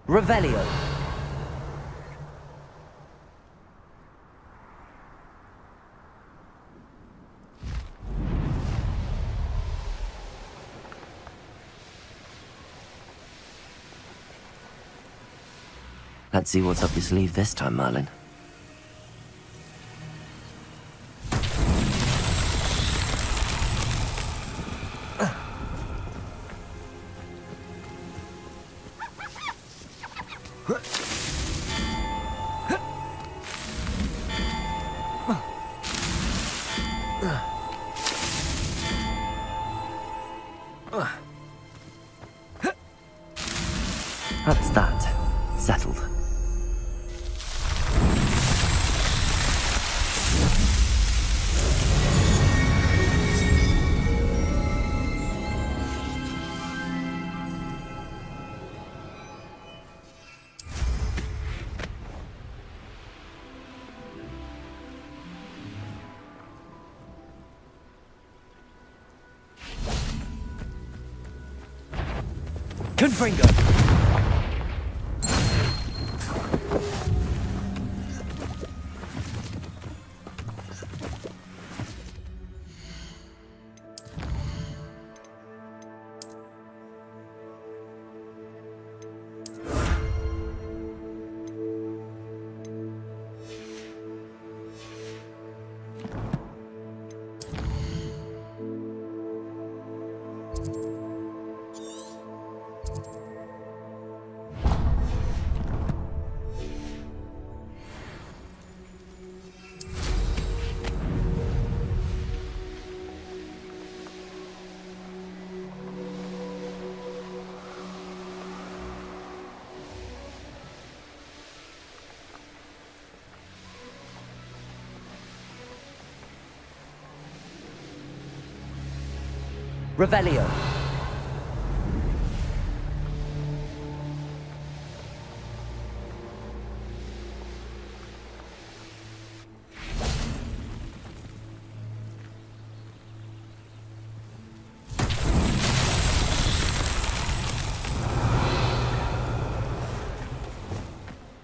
Revelio. Let's see what's up your sleeve this time, Marlin. That's that. Settled. Confringo. Revelio.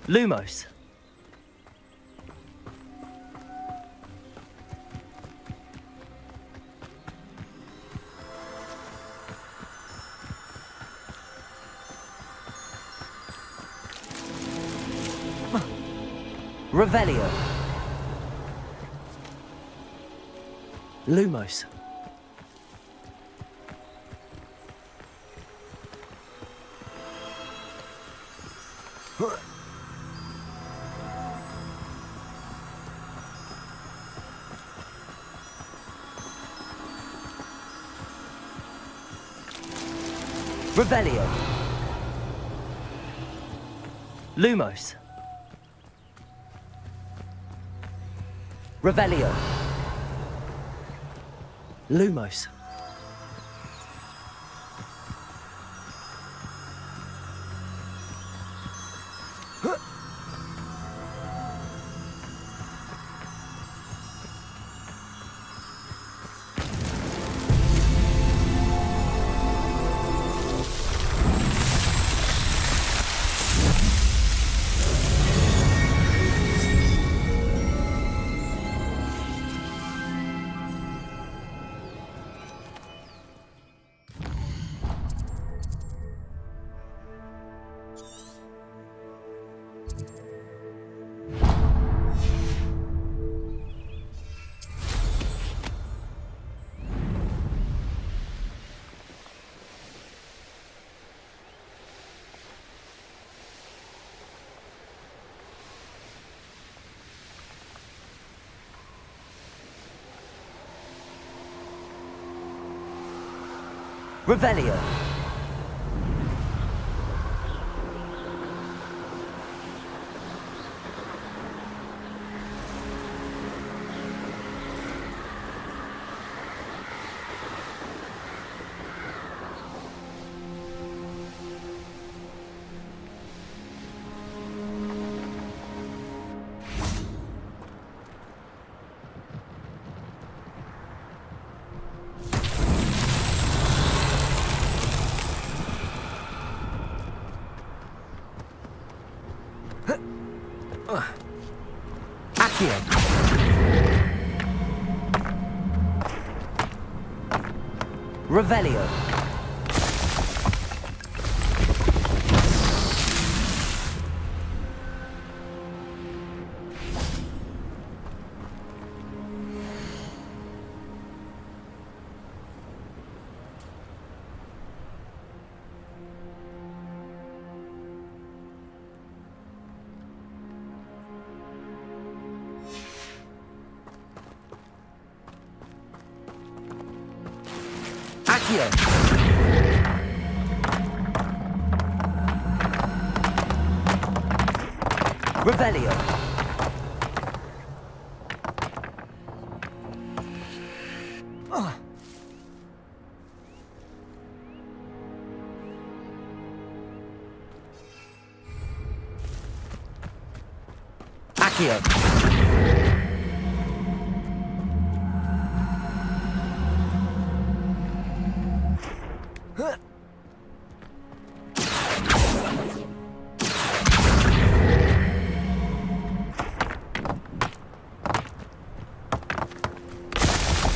Lumos. Revelio. Lumos. Revelio. Lumos. Revelio. Lumos. Revelio. Accio. Revelio. Accio. Revelio. Accio.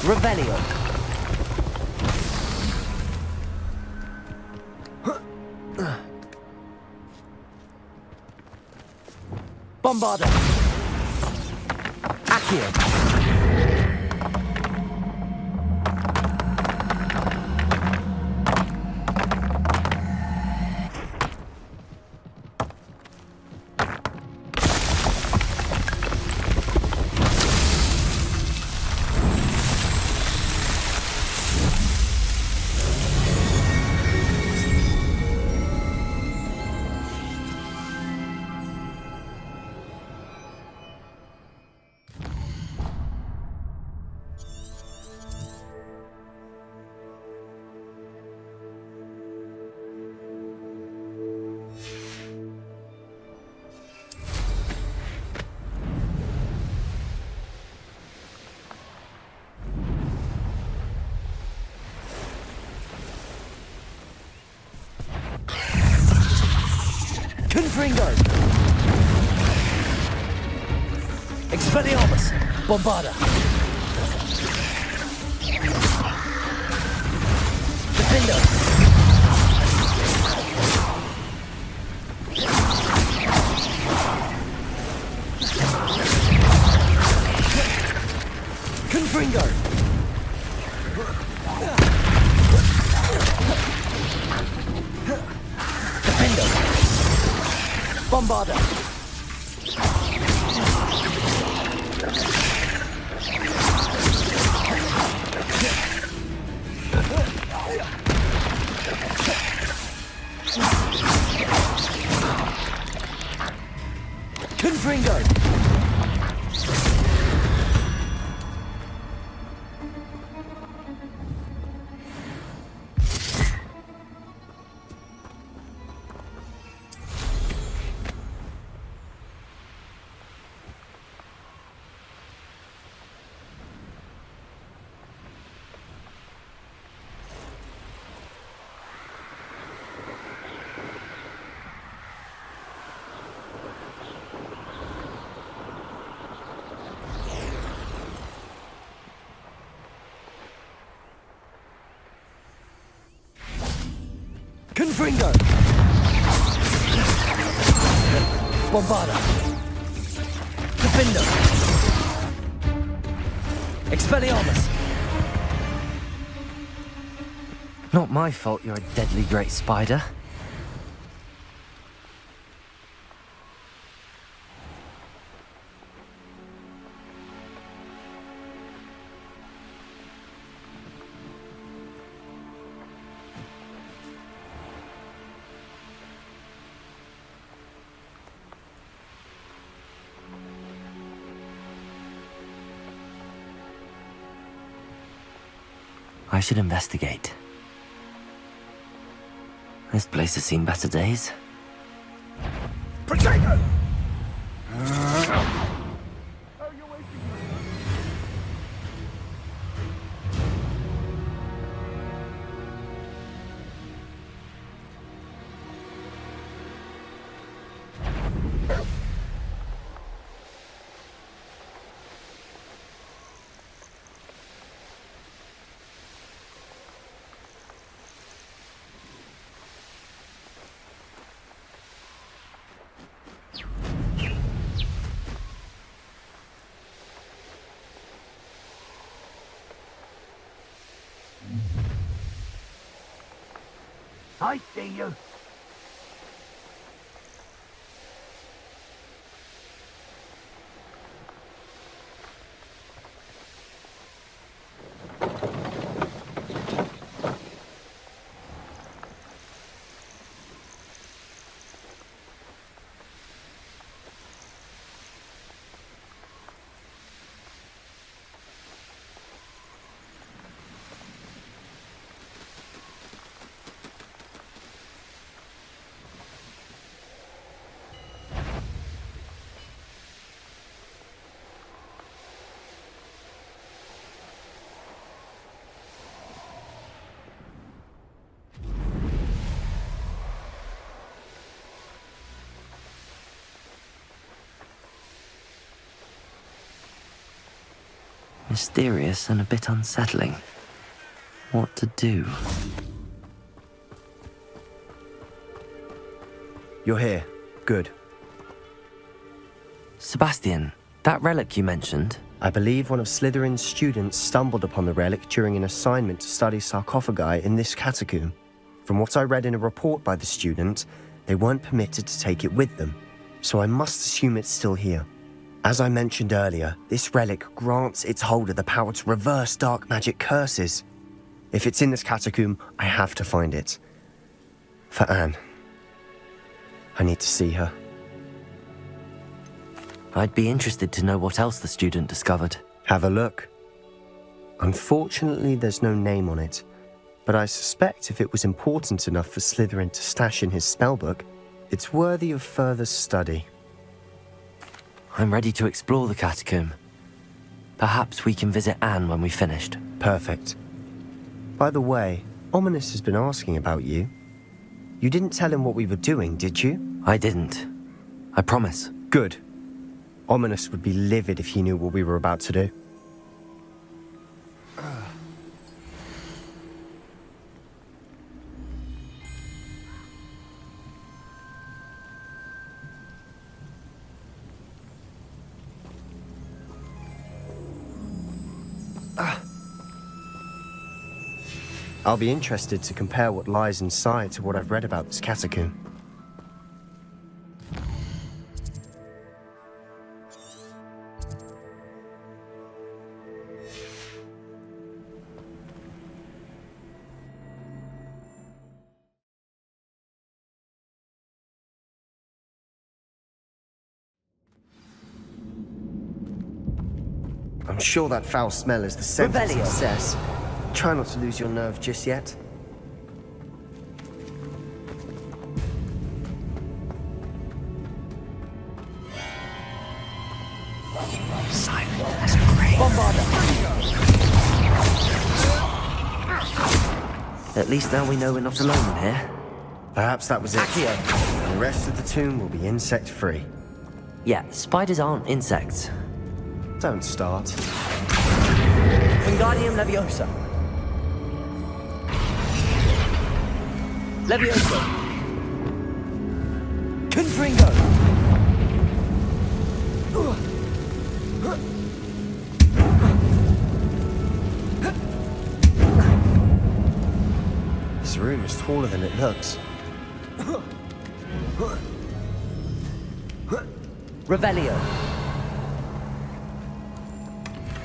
Revelio. Bombarda. Accio. Confringo. Expelliarmus. Bombarda. Defendo. Confringo. Defendo. Bombarda. Confringo. Confringo. Bombarda. Defendo. Expelliarmus. Not my fault you're a deadly great spider. I should investigate. This place has seen better days. Potato! I see you. Mysterious and a bit unsettling. What to do? You're here. Good. Sebastian, that relic you mentioned, I believe one of Slytherin's students stumbled upon the relic during an assignment to study sarcophagi in this catacomb. From what I read in a report by the student, they weren't permitted to take it with them, so I must assume it's still here. As I mentioned earlier, this relic grants its holder the power to reverse dark magic curses. If it's in this catacomb, I have to find it. For Anne. I need to see her. I'd be interested to know what else the student discovered. Have a look. Unfortunately, there's no name on it, but I suspect if it was important enough for Slytherin to stash in his spellbook, it's worthy of further study. I'm ready to explore the catacomb. Perhaps we can visit Anne when we've finished. Perfect. By the way, Ominous has been asking about you. You didn't tell him what we were doing, did you? I didn't. I promise. Good. Ominous would be livid if he knew what we were about to do. I'll be interested to compare what lies inside to what I've read about this catacomb. I'm sure that foul smell is the scent of Revelio. success. Try not to lose your nerve just yet. Silent as a grave. At least now we know we're not alone in here. Perhaps that was it. Accio. And the rest of the tomb will be insect-free. Yeah, spiders aren't insects. Don't start. Wingardium Leviosa. Leviosa. Confringo. This room is taller than it looks. Revelio.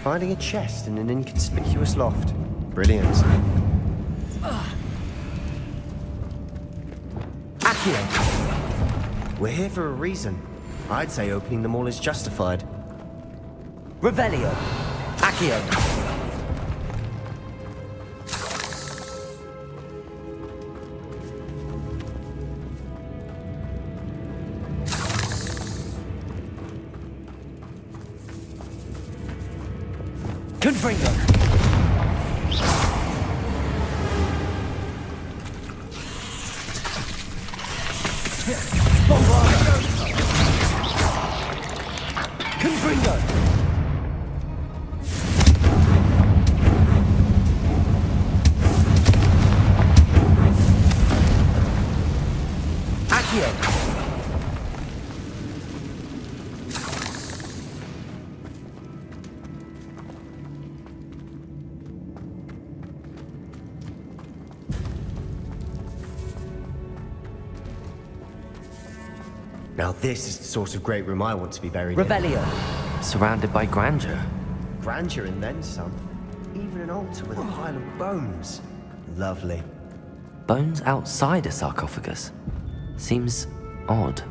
Finding a chest in an inconspicuous loft. Brilliant. Accio. We're here for a reason. I'd say opening them all is justified. Revelio. Accio. Confringo. Bombardo. Confringo. Accio. Now this is the sort of great room I want to be buried in. Revelio. Surrounded by grandeur. Grandeur and then some. Even an altar with a pile of bones. Lovely. Bones outside a sarcophagus. Seems odd.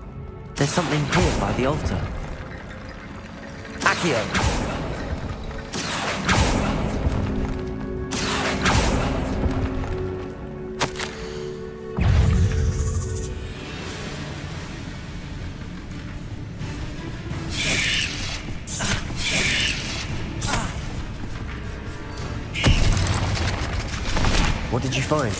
There's something here by the altar. Accio. What did you find?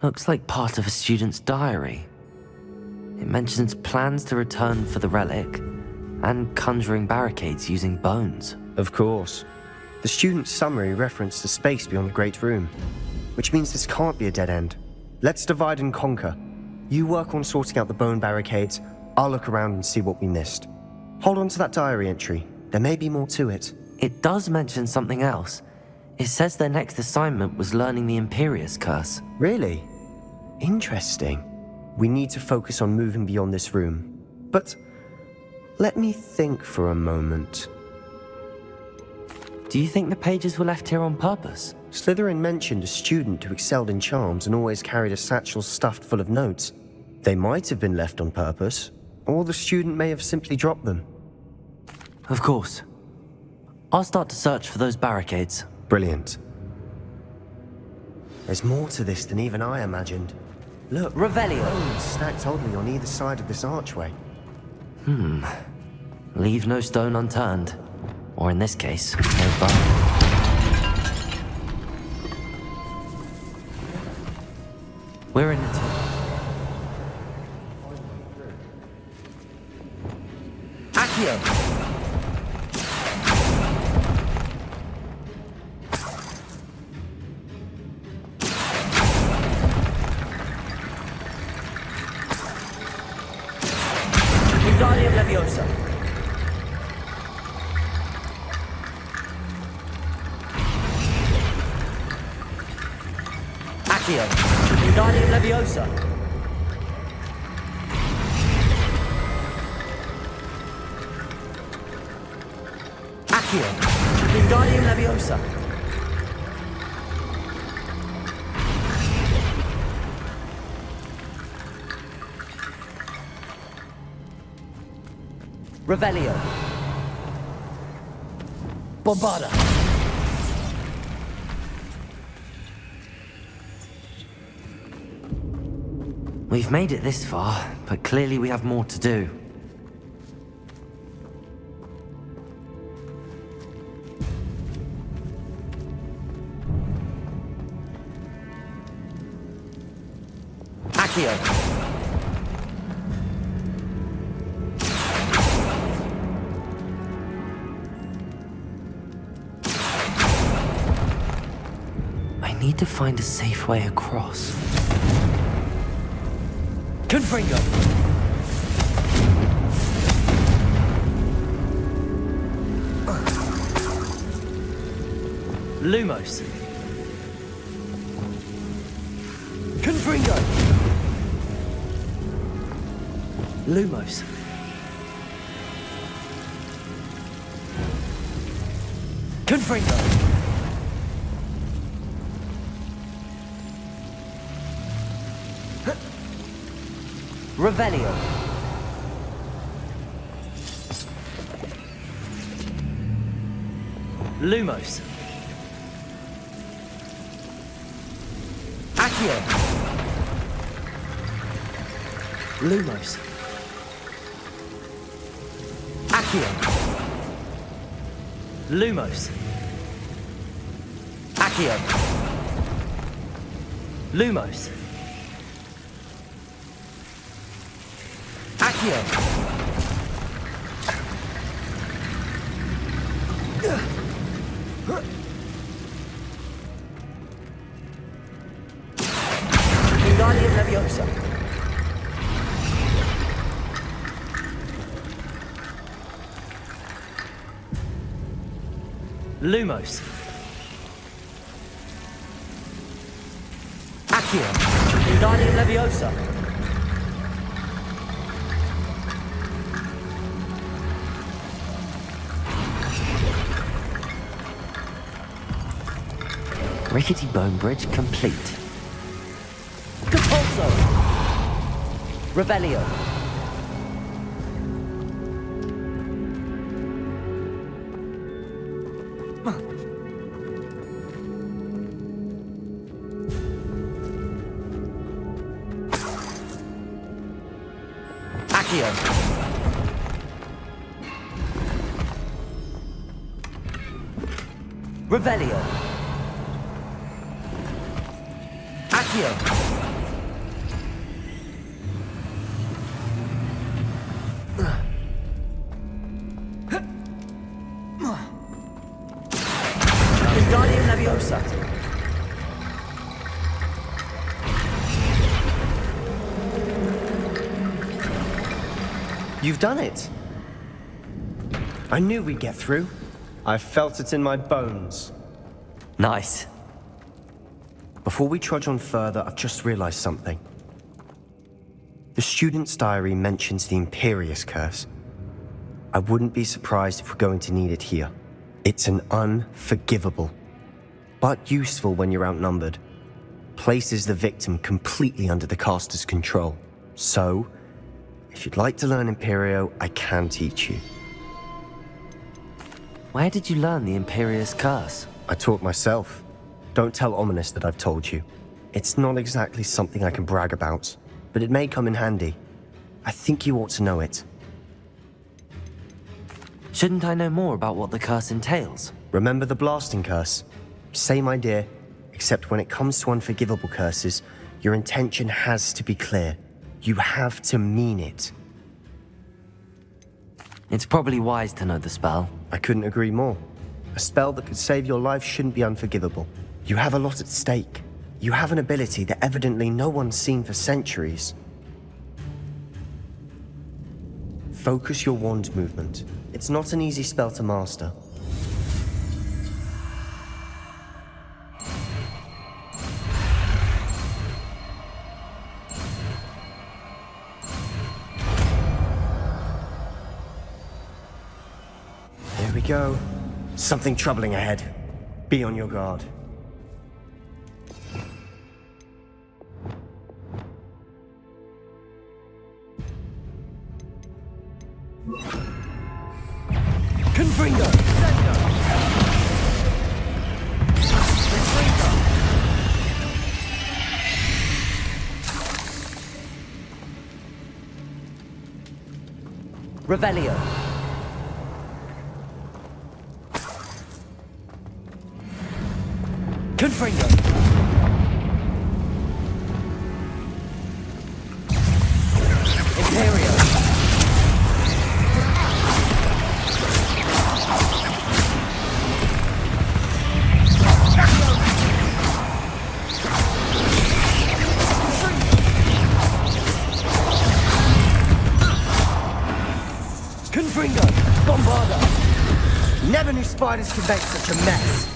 Looks like part of a student's diary. It mentions plans to return for the relic and conjuring barricades using bones. Of course. The student's summary referenced the space beyond the Great Room, which means this can't be a dead end. Let's divide and conquer. You work on sorting out the bone barricades, I'll look around and see what we missed. Hold on to that diary entry. There may be more to it. It does mention something else. It says their next assignment was learning the Imperius Curse. Really? Interesting. We need to focus on moving beyond this room. But let me think for a moment. Do you think the pages were left here on purpose? Slytherin mentioned a student who excelled in charms and always carried a satchel stuffed full of notes. They might have been left on purpose, or the student may have simply dropped them. Of course. I'll start to search for those barricades. Brilliant. There's more to this than even I imagined. Look, Revelio. bones stacked oddly on either side of this archway. Leave no stone unturned. Or in this case, no bone. We're in it. Accio. Wingardium Leviosa. Accio. Wingardium Leviosa. Accio. Wingardium Leviosa. Revelio. Bombarda. We've made it this far, but clearly we have more to do. Accio. I need to find a safe way across. Confringo. Lumos. Confringo. Lumos. Confringo. Revelio. Lumos. Accio. Lumos. Accio. Lumos. Accio. Lumos. Accio. Wingardium Leviosa. Lumos. Accio. Wingardium Leviosa. Rickety bone bridge complete. Capulso. Revelio. Accio. Revelio. Accio. Wingardium Leviosa. You've done it. I knew we'd get through. I felt it in my bones. Nice. Before we trudge on further, I've just realized something. The student's diary mentions the Imperious Curse. I wouldn't be surprised if we're going to need it here. It's an unforgivable, but useful when you're outnumbered. Places the victim completely under the caster's control. So, if you'd like to learn Imperio, I can teach you. Where did you learn the Imperious Curse? I taught myself. Don't tell Ominous that I've told you. It's not exactly something I can brag about, but it may come in handy. I think you ought to know it. Shouldn't I know more about what the curse entails? Remember the blasting curse? Same idea, except when it comes to unforgivable curses, your intention has to be clear. You have to mean it. It's probably wise to know the spell. I couldn't agree more. A spell that could save your life shouldn't be unforgivable. You have a lot at stake. You have an ability that evidently no one's seen for centuries. Focus your wand movement. It's not an easy spell to master. There we go. Something troubling ahead. Be on your guard. Confringo. Revelio. Confringo. Imperio. Confringo. Bombarda. Never knew spiders could make such a mess.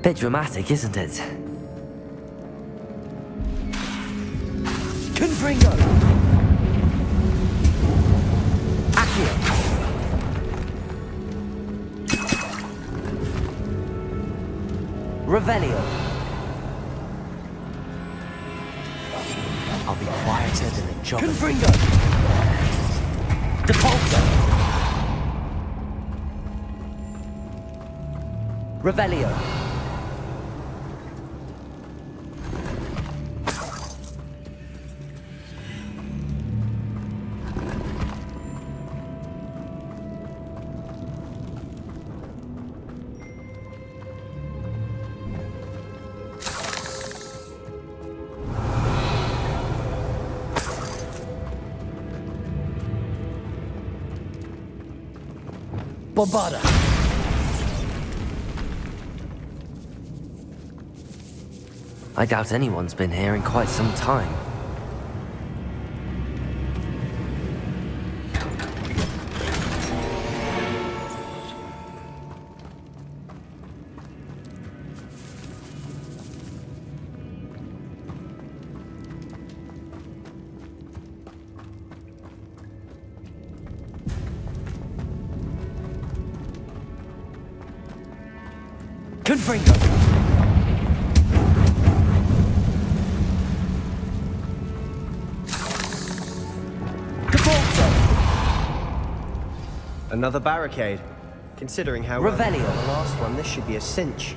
Bit dramatic, isn't it? Confringo. Accio. Revelio. I'll be quieter than a job. Confringo. Depulso. Revelio. Bombarda. I doubt anyone's been here in quite some time. Confringo. Defaulto. Another barricade. Considering how Revelio. the last one, this should be a cinch.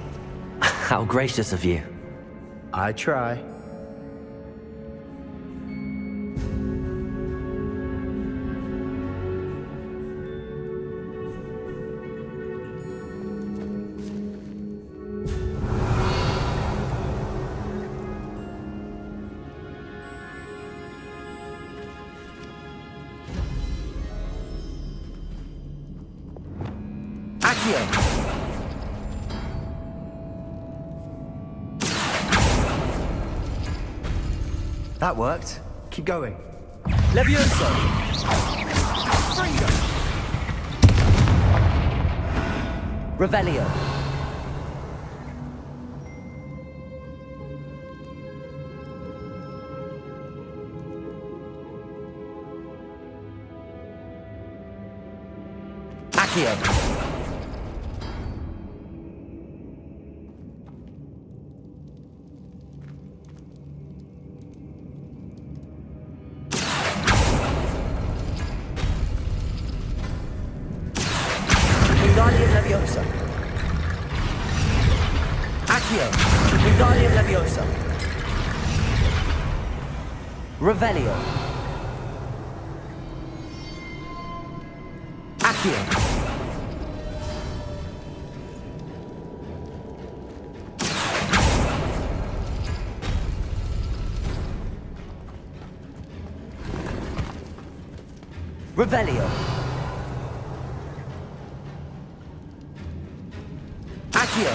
How gracious of you. I try. That worked. Keep going. Levioso. Fringo. Revelio. Accio. Leviosa. Accio. Wingardium Leviosa. Revelio. Accio. Revelio. Accio.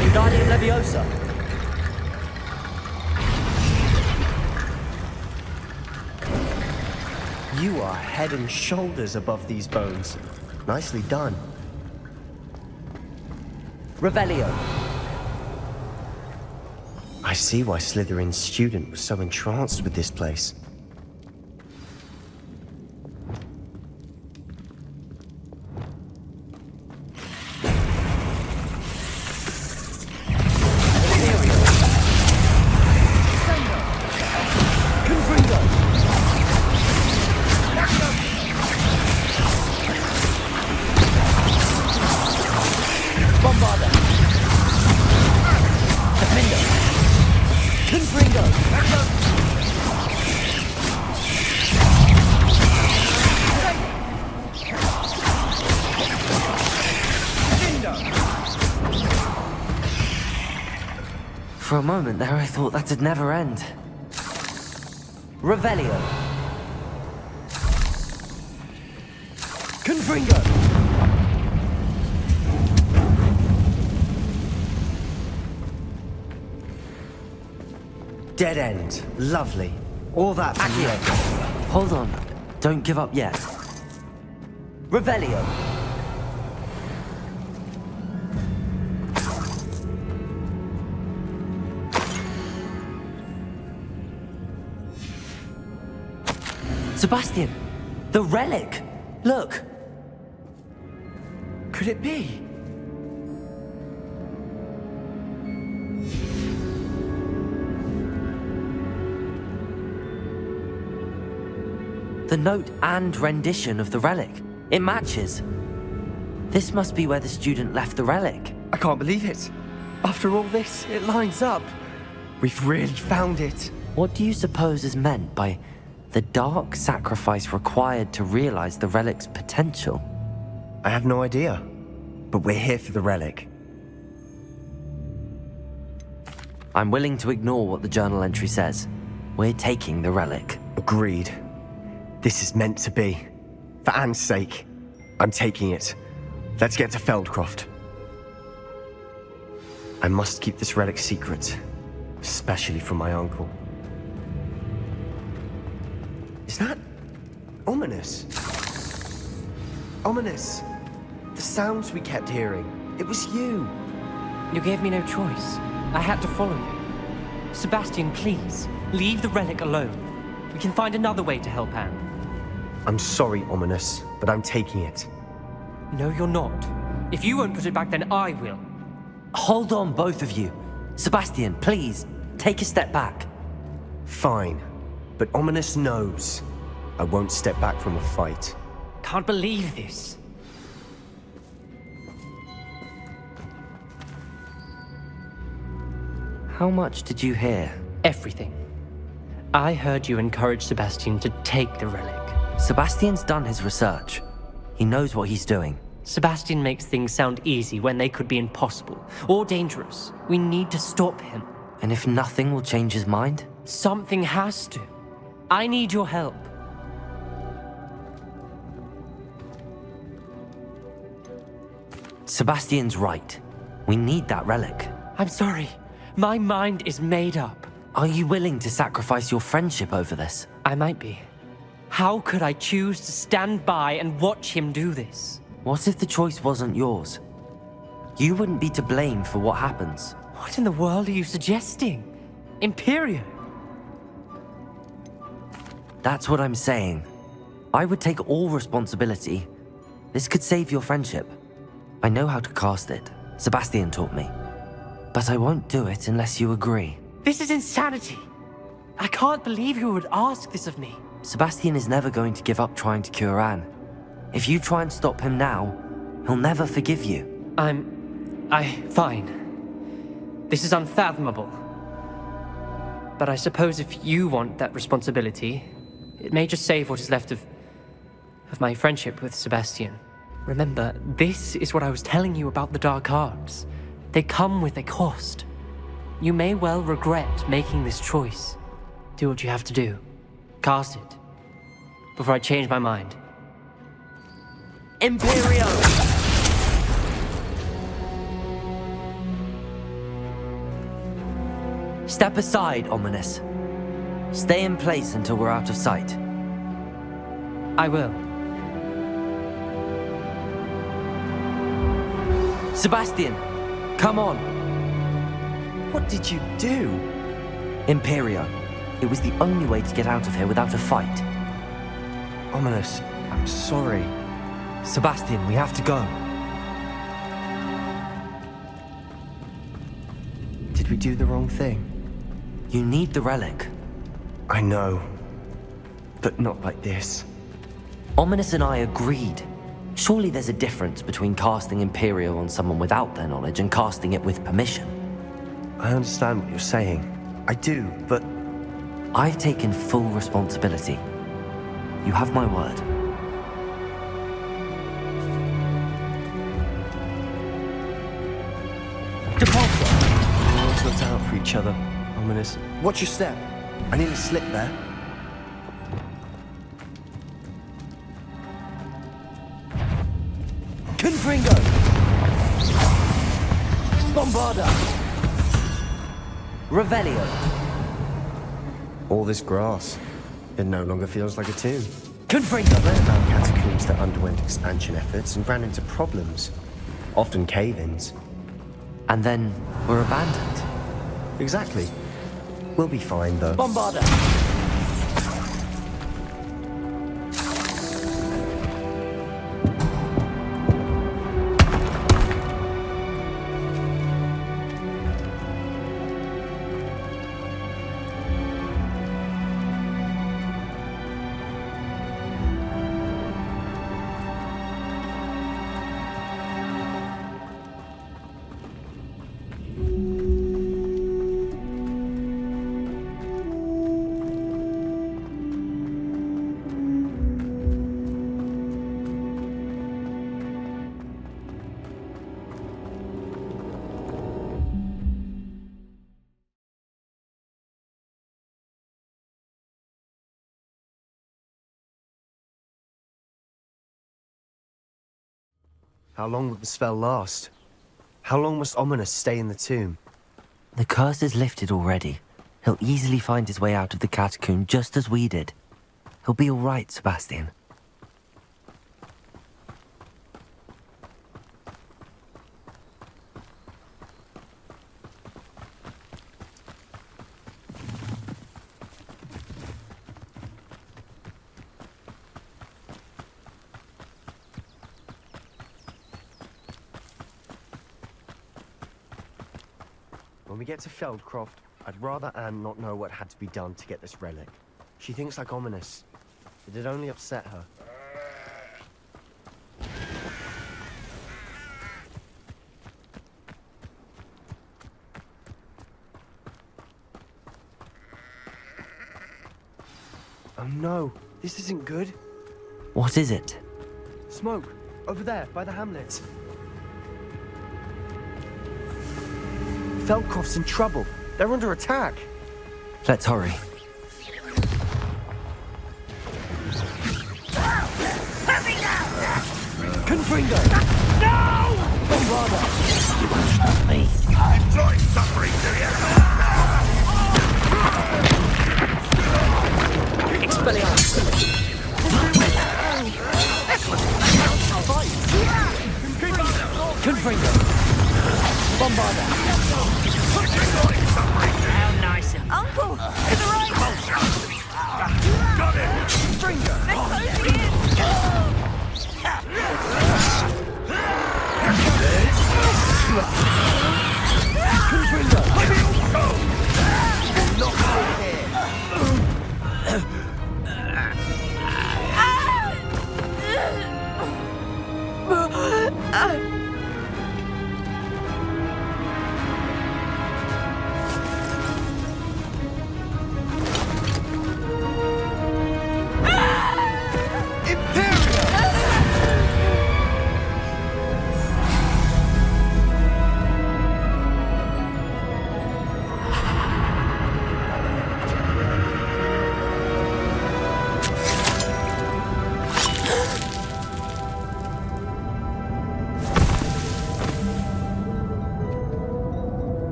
Wingardium Leviosa. You are head and shoulders above these bones. Nicely done. Revelio. I see why Slytherin's student was so entranced with this place. For a moment there, I thought that'd never end. Revelio. Confringo. Dead end. Lovely. All that for you. Accio. Hold on. Don't give up yet. Revelio. Sebastian! The relic! Look! Could it be? The note and rendition of the relic. It matches. This must be where the student left the relic. I can't believe it. After all this, it lines up. We've really found it. What do you suppose is meant by the dark sacrifice required to realize the relic's potential? I have no idea. But we're here for the relic. I'm willing to ignore what the journal entry says. We're taking the relic. Agreed. This is meant to be. For Anne's sake, I'm taking it. Let's get to Feldcroft. I must keep this relic secret, especially from my uncle. Is that ominous? Ominous. The sounds we kept hearing. It was you. You gave me no choice. I had to follow you. Sebastian, please, leave the relic alone. We can find another way to help Anne. I'm sorry, Ominous, but I'm taking it. No, you're not. If you won't put it back, then I will. Hold on, both of you. Sebastian, please, take a step back. Fine, but Ominous knows I won't step back from a fight. Can't believe this. How much did you hear? Everything. I heard you encourage Sebastian to take the relic. Sebastian's done his research. He knows what he's doing. Sebastian makes things sound easy when they could be impossible or dangerous. We need to stop him. And if nothing will change his mind? Something has to. I need your help. Sebastian's right. We need that relic. I'm sorry. My mind is made up. Are you willing to sacrifice your friendship over this? I might be. How could I choose to stand by and watch him do this? What if the choice wasn't yours? You wouldn't be to blame for what happens. What in the world are you suggesting? Imperial? That's what I'm saying. I would take all responsibility. This could save your friendship. I know how to cast it. Sebastian taught me. But I won't do it unless you agree. This is insanity. I can't believe you would ask this of me. Sebastian is never going to give up trying to cure Anne. If you try and stop him now, he'll never forgive you. Fine. This is unfathomable. But I suppose if you want that responsibility, it may just save what is left of my friendship with Sebastian. Remember, this is what I was telling you about the dark arts. They come with a cost. You may well regret making this choice. Do what you have to do. Cast it. Before I change my mind. Imperio! Step aside, Ominous. Stay in place until we're out of sight. I will. Sebastian, come on. What did you do? Imperio. It was the only way to get out of here without a fight. Ominous, I'm sorry. Sebastian, we have to go. Did we do the wrong thing? You need the relic. I know. But not like this. Ominous and I agreed. Surely there's a difference between casting Imperio on someone without their knowledge and casting it with permission. I understand what you're saying. I do, but... I've taken full responsibility. You have my word. Depulsor! Let's look out for each other. Ominous. Watch your step. I nearly slipped there. Confringo! Bombarda! Revelio! All this grass. It no longer feels like a tomb. Confringo! I read about catacombs that underwent expansion efforts and ran into problems. Often cave-ins. And then we're abandoned. Exactly. We'll be fine, though. Bombarda! How long will the spell last? How long must Ominous stay in the tomb? The curse is lifted already. He'll easily find his way out of the catacomb just as we did. He'll be all right, Sebastian. we get to Feldcroft, I'd rather Anne not know what had to be done to get this relic. She thinks like ominous. It'd only upset her. Oh no, this isn't good. What is it? Smoke, over there, by the hamlet. Feldcroft's in trouble. They're under attack. Let's hurry. Confringo! No! Bombarda! You won't stop me. Enjoy suffering, do you? Expelliarmus! Confringo! Bombarda! How nice. Uncle! To the right! Got it! Confringo! They're closing in! Confringo!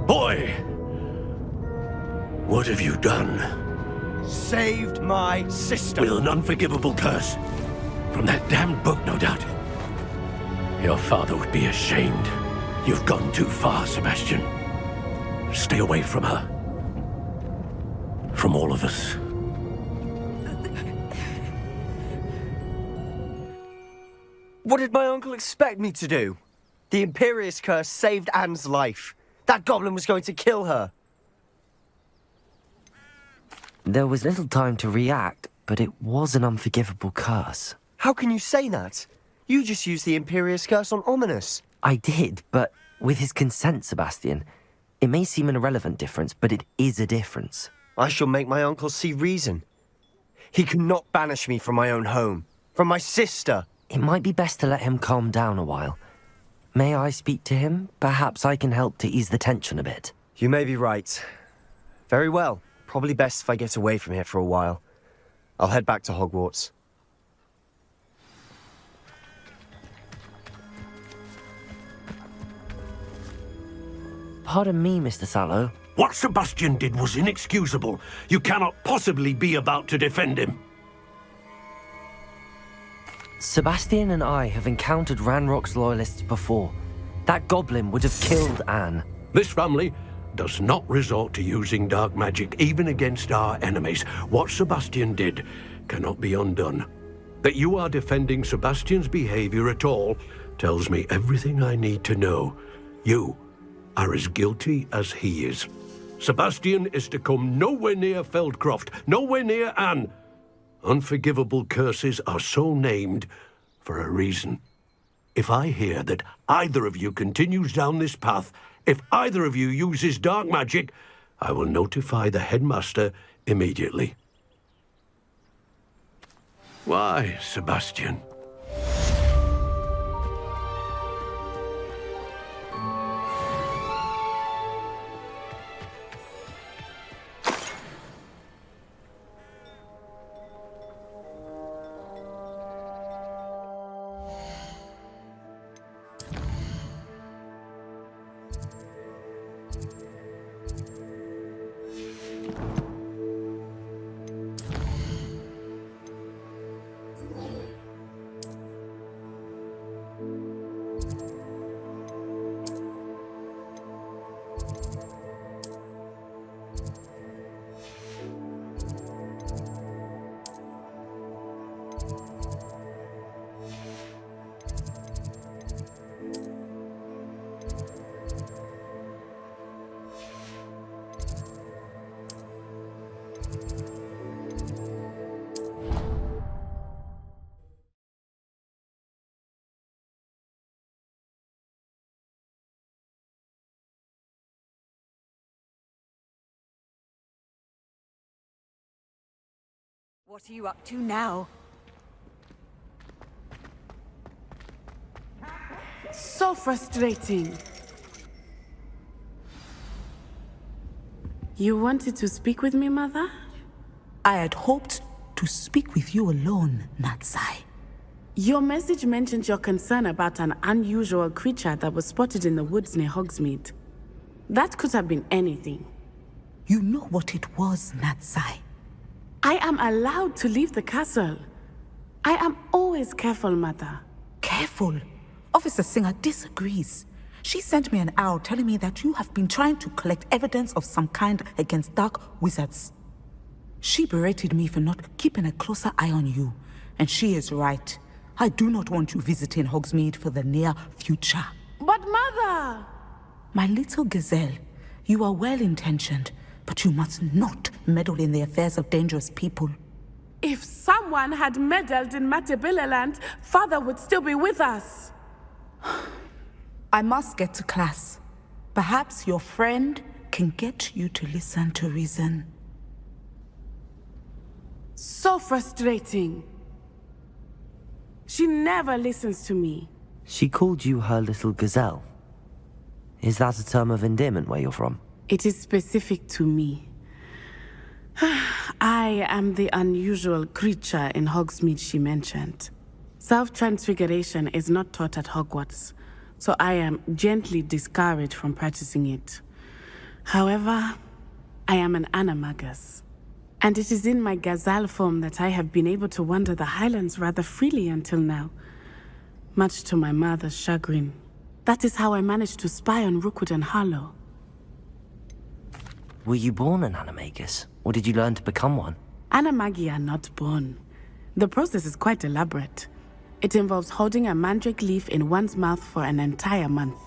Boy! What have you done? Saved my sister. With an unforgivable curse. From that damned book, no doubt. Your father would be ashamed. You've gone too far, Sebastian. Stay away from her. From all of us. What did my uncle expect me to do? The Imperious curse saved Anne's life. That goblin was going to kill her. There was little time to react, but it was an unforgivable curse. How can you say that? You just used the Imperious curse on Ominous. I did, but with his consent, Sebastian. It may seem an irrelevant difference, but it is a difference. I shall make my uncle see reason. He cannot banish me from my own home, from my sister. It might be best to let him calm down a while. May I speak to him? Perhaps I can help to ease the tension a bit. You may be right. Very well. Probably best if I get away from here for a while. I'll head back to Hogwarts. Pardon me, Mr. Sallow. What Sebastian did was inexcusable. You cannot possibly be about to defend him. Sebastian and I have encountered Ranrock's loyalists before. That goblin would have killed Anne. This family does not resort to using dark magic, even against our enemies. What Sebastian did cannot be undone. That you are defending Sebastian's behavior at all tells me everything I need to know. You are as guilty as he is. Sebastian is to come nowhere near Feldcroft, nowhere near Anne. Unforgivable curses are so named for a reason. If I hear that either of you continues down this path, if either of you uses dark magic, I will notify the headmaster immediately. Why, Sebastian? What are you up to now? So frustrating. You wanted to speak with me, Mother? I had hoped to speak with you alone, Natsai. Your message mentioned your concern about an unusual creature that was spotted in the woods near Hogsmeade. That could have been anything. You know what it was, Natsai. I am allowed to leave the castle. I am always careful, Mother. Careful. Officer Singer disagrees. She sent me an owl telling me that you have been trying to collect evidence of some kind against dark wizards. She berated me for not keeping a closer eye on you, and she is right. I do not want you visiting Hogsmeade for the near future. But Mother! My little gazelle, you are well-intentioned, but you must not meddle in the affairs of dangerous people. If someone had meddled in Matabeleland, Father would still be with us. I must get to class. Perhaps your friend can get you to listen to reason. So frustrating. She never listens to me. She called you her little gazelle. Is that a term of endearment where you're from? It is specific to me. I am the unusual creature in Hogsmeade she mentioned. Self-transfiguration is not taught at Hogwarts, so I am gently discouraged from practicing it. However, I am an animagus, and it is in my gazelle form that I have been able to wander the Highlands rather freely until now, much to my mother's chagrin. That is how I managed to spy on Rookwood and Harlow. Were you born an animagus, or did you learn to become one? Animagi are not born. The process is quite elaborate. It involves holding a mandrake leaf in one's mouth for an entire month,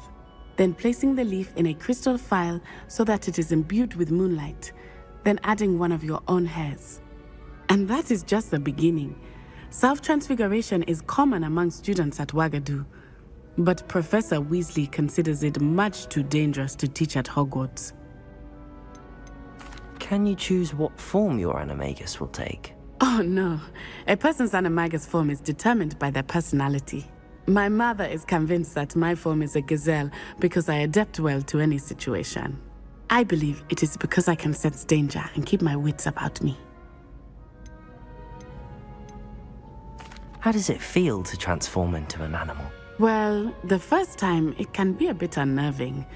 then placing the leaf in a crystal phial so that it is imbued with moonlight, then adding one of your own hairs. And that is just the beginning. Self-transfiguration is common among students at Wagadu, but Professor Weasley considers it much too dangerous to teach at Hogwarts. Can you choose what form your animagus will take? Oh no, a person's animagus form is determined by their personality. My mother is convinced that my form is a gazelle because I adapt well to any situation. I believe it is because I can sense danger and keep my wits about me. How does it feel to transform into an animal? Well, the first time it can be a bit unnerving.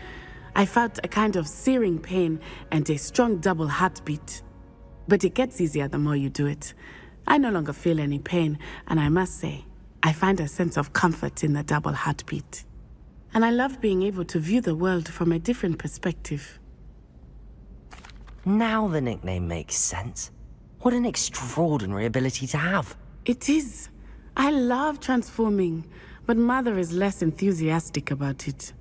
I felt a kind of searing pain and a strong double heartbeat. But it gets easier the more you do it. I no longer feel any pain, and I must say, I find a sense of comfort in the double heartbeat. And I love being able to view the world from a different perspective. Now the nickname makes sense. What an extraordinary ability to have. It is. I love transforming, but Mother is less enthusiastic about it.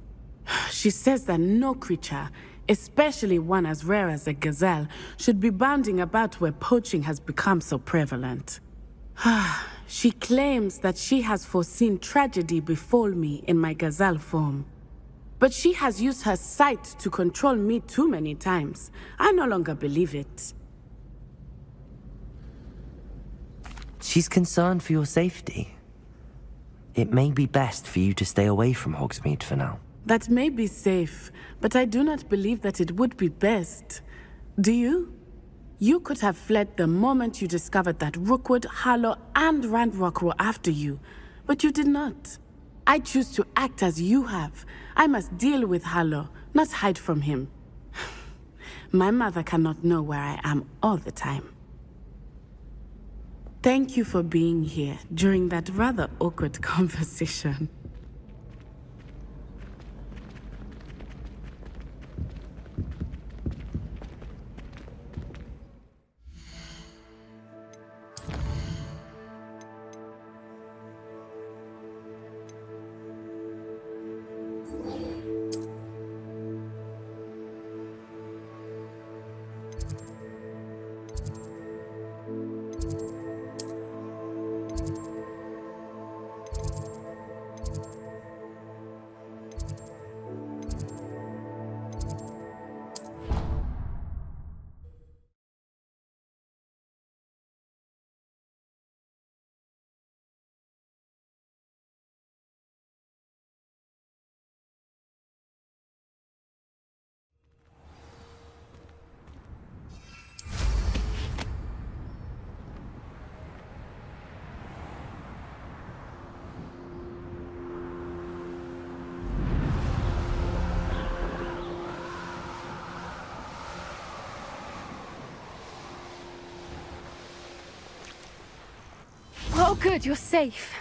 She says that no creature, especially one as rare as a gazelle, should be bounding about where poaching has become so prevalent. She claims that she has foreseen tragedy befall me in my gazelle form. But she has used her sight to control me too many times. I no longer believe it. She's concerned for your safety. It may be best for you to stay away from Hogsmeade for now. That may be safe, but I do not believe that it would be best. Do you? You could have fled the moment you discovered that Rookwood, Harlow, and Ranrock were after you, but you did not. I choose to act as you have. I must deal with Harlow, not hide from him. My mother cannot know where I am all the time. Thank you for being here during that rather awkward conversation. Oh, good, you're safe.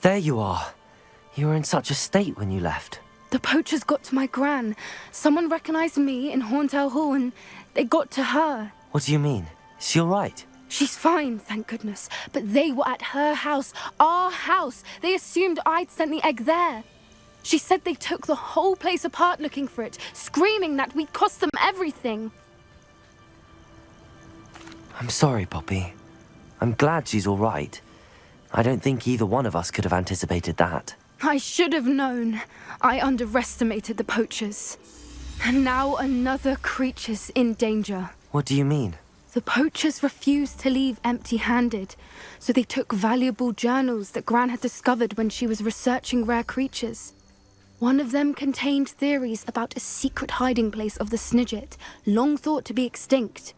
There you are. You were in such a state when you left. The poachers got to my gran. Someone recognized me in Horntail Hall and they got to her. What do you mean? Is she all right? She's fine, thank goodness. But they were at her house, our house. They assumed I'd sent the egg there. She said they took the whole place apart looking for it, screaming that we'd cost them everything. I'm sorry, Poppy. I'm glad she's all right. I don't think either one of us could have anticipated that. I should have known. I underestimated the poachers. And now another creature's in danger. What do you mean? The poachers refused to leave empty-handed, so they took valuable journals that Gran had discovered when she was researching rare creatures. One of them contained theories about a secret hiding place of the Snidget, long thought to be extinct.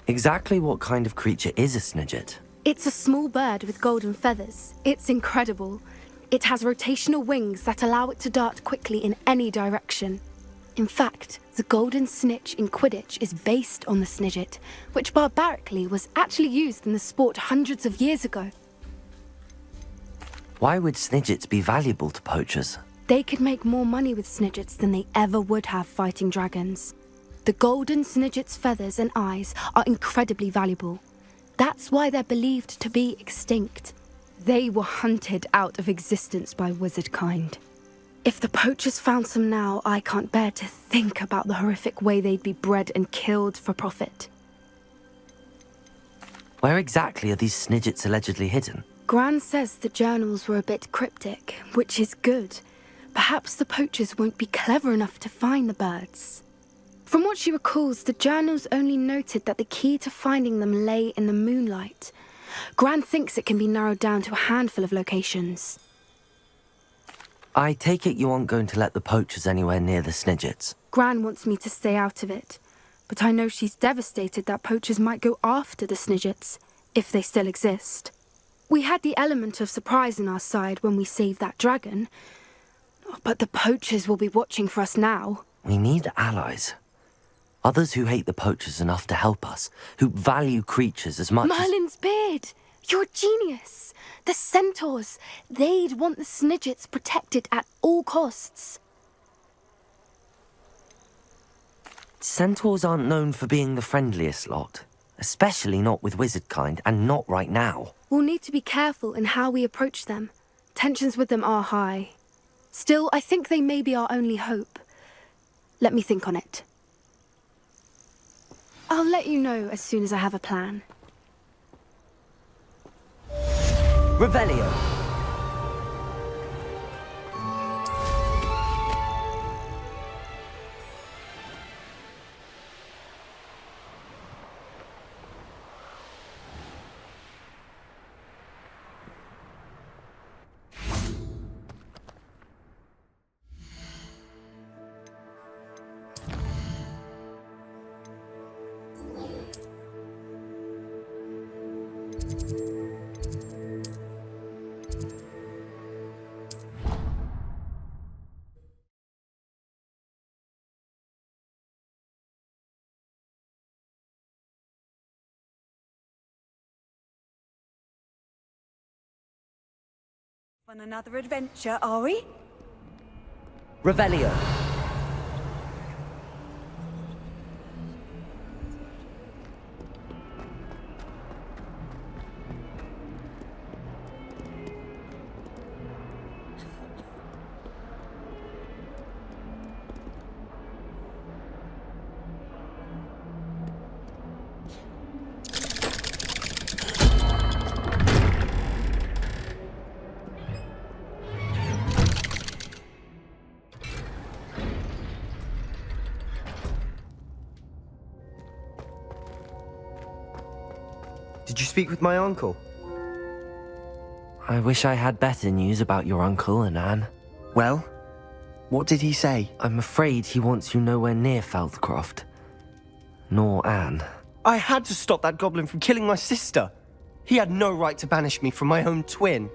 Exactly what kind of creature is a Snidget? It's a small bird with golden feathers. It's incredible. It has rotational wings that allow it to dart quickly in any direction. In fact, the golden snitch in Quidditch is based on the Snidget, which barbarically was actually used in the sport hundreds of years ago. Why would Snidgets be valuable to poachers? They could make more money with Snidgets than they ever would have fighting dragons. The golden Snidget's feathers and eyes are incredibly valuable. That's why they're believed to be extinct. They were hunted out of existence by wizard kind. If the poachers found some now, I can't bear to think about the horrific way they'd be bred and killed for profit. Where exactly are these Snidgets allegedly hidden? Gran says the journals were a bit cryptic, which is good. Perhaps the poachers won't be clever enough to find the birds. From what she recalls, the journals only noted that the key to finding them lay in the moonlight. Gran thinks it can be narrowed down to a handful of locations. I take it you aren't going to let the poachers anywhere near the Snidgets. Gran wants me to stay out of it, but I know she's devastated that poachers might go after the Snidgets, if they still exist. We had the element of surprise on our side when we saved that dragon, but the poachers will be watching for us now. We need allies. Others who hate the poachers enough to help us, who value creatures as much Merlin's beard! You're a genius! The centaurs! They'd want the Snidgets protected at all costs. Centaurs aren't known for being the friendliest lot, especially not with wizard kind, and not right now. We'll need to be careful in how we approach them. Tensions with them are high. Still, I think they may be our only hope. Let me think on it. I'll let you know as soon as I have a plan. Revelio. On another adventure, are we? Revelio. Did you speak with my uncle? I wish I had better news about your uncle and Anne. Well, what did he say? I'm afraid he wants you nowhere near Feldcroft. Nor Anne. I had to stop that goblin from killing my sister. He had no right to banish me from my own twin.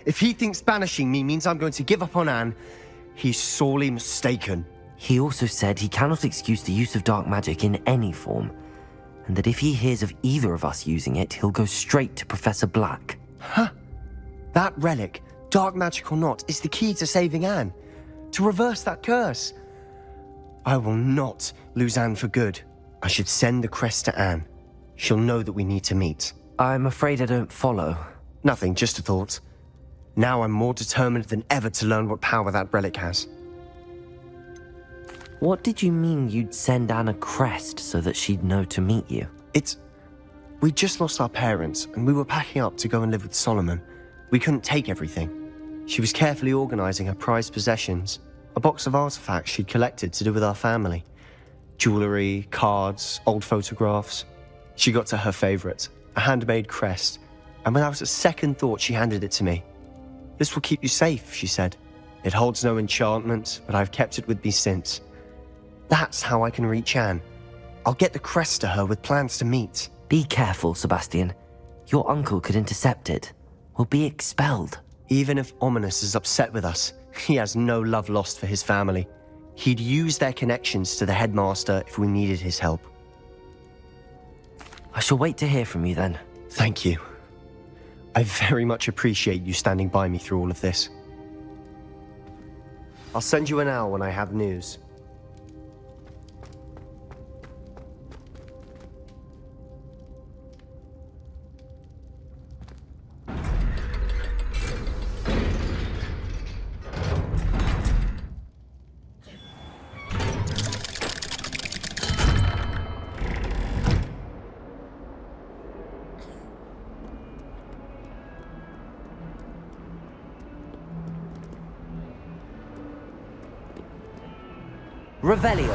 If he thinks banishing me means I'm going to give up on Anne, he's sorely mistaken. He also said he cannot excuse the use of dark magic in any form. and that if he hears of either of us using it, he'll go straight to Professor Black. Huh? That relic, dark magic or not, is the key to saving Anne. To reverse that curse. I will not lose Anne for good. I should send the crest to Anne. She'll know that we need to meet. I'm afraid I don't follow. Nothing, just a thought. Now I'm more determined than ever to learn what power that relic has. What did you mean you'd send Anne a crest so that she'd know to meet you? We just lost our parents, and we were packing up to go and live with Solomon. We couldn't take everything. She was carefully organizing her prized possessions, a box of artifacts she'd collected to do with our family. Jewelry, cards, old photographs. She got to her favorite, a handmade crest, and without a second thought she handed it to me. "This will keep you safe," she said. "It holds no enchantment, but I've kept it with me since. That's how I can reach Anne. I'll get the crest to her with plans to meet." Be careful, Sebastian. Your uncle could intercept it. We'll be expelled. Even if Ominous is upset with us, he has no love lost for his family. He'd use their connections to the headmaster if we needed his help. I shall wait to hear from you then. Thank you. I very much appreciate you standing by me through all of this. I'll send you an owl when I have news. Revelio.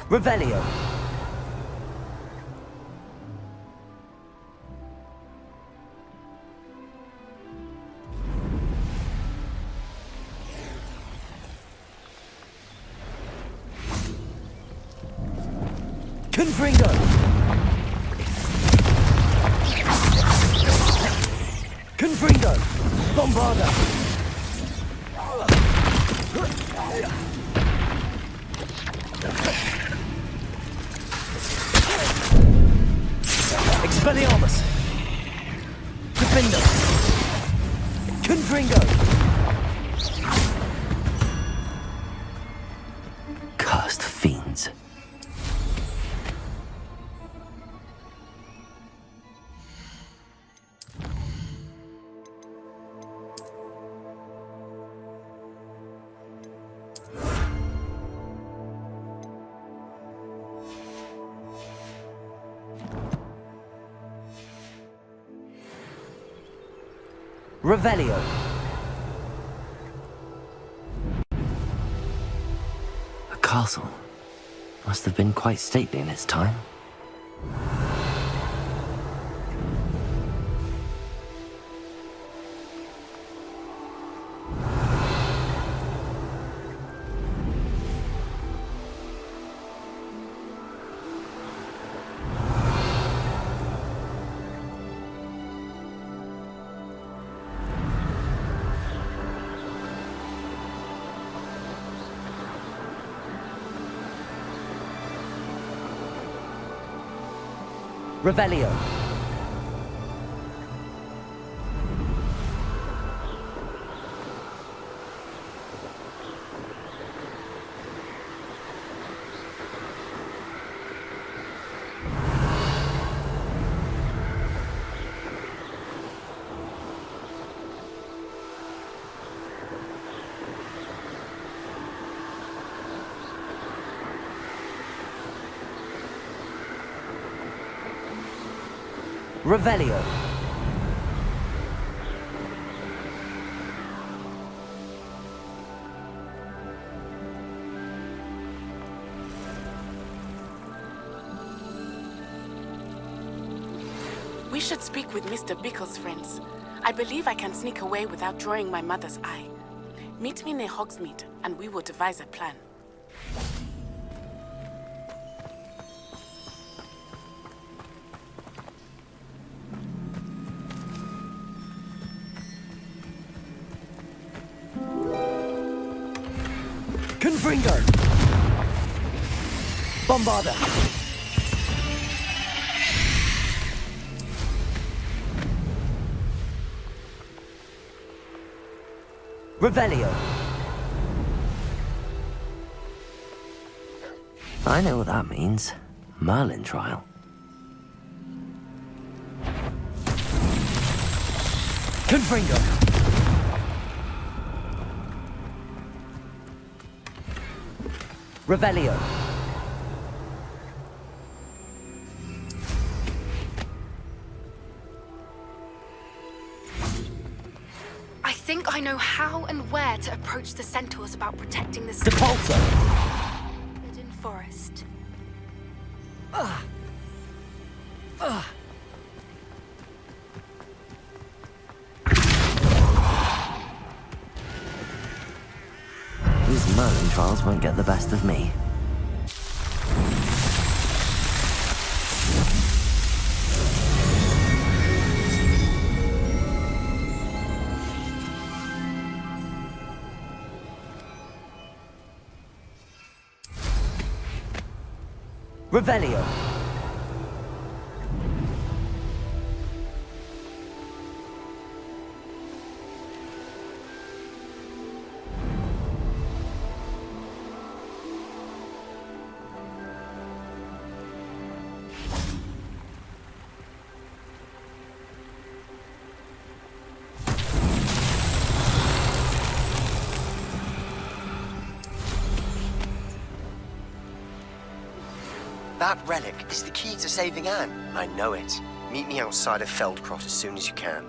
Revelio. Confringo! Confringo! Bombarda! Expelliarmus! Defender! Confringo! Cursed fiends. Revelio. A castle. Must have been quite stately in its time. Revelio. Revelio. We should speak with Mr. Bickle's friends. I believe I can sneak away without drawing my mother's eye. Meet me near Hogsmeade, and we will devise a plan. Confringo! Bombarda! Revelio. I know what that means. Merlin trial. Confringo! Revelio. I think I know how and where to approach the centaurs about protecting the Depulso! Forbidden Forest. These Merlin trials won't get the best of me. Revelio. That relic is the key to saving Anne. I know it. Meet me outside of Feldcroft as soon as you can.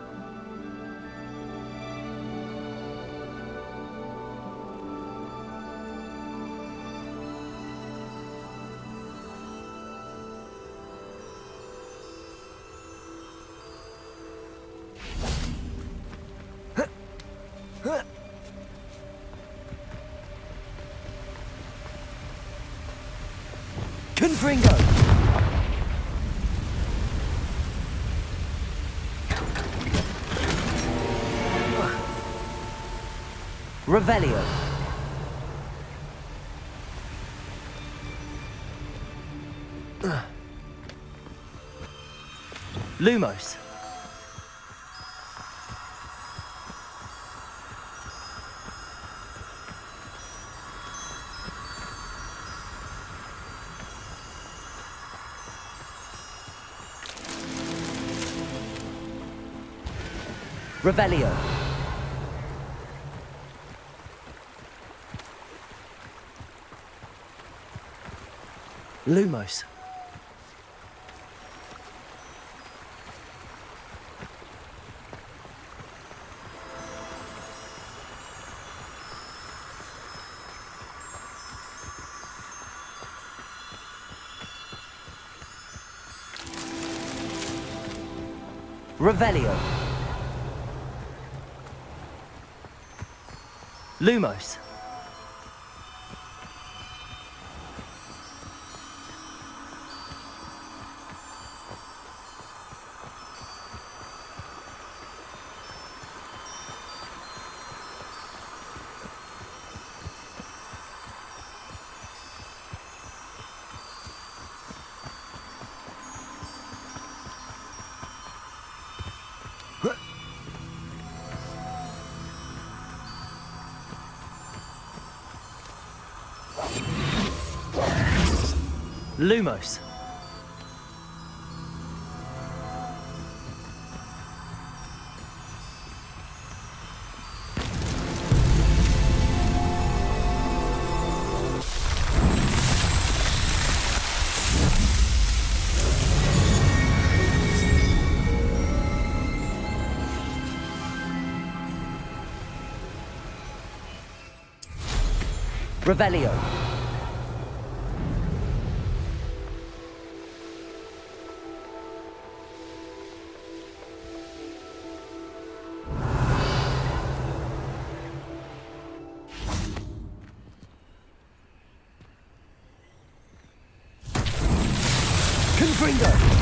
Confringo! Revelio. Lumos. Revelio. Lumos. Revelio. Lumos. Lumos. Revelio. Confringo.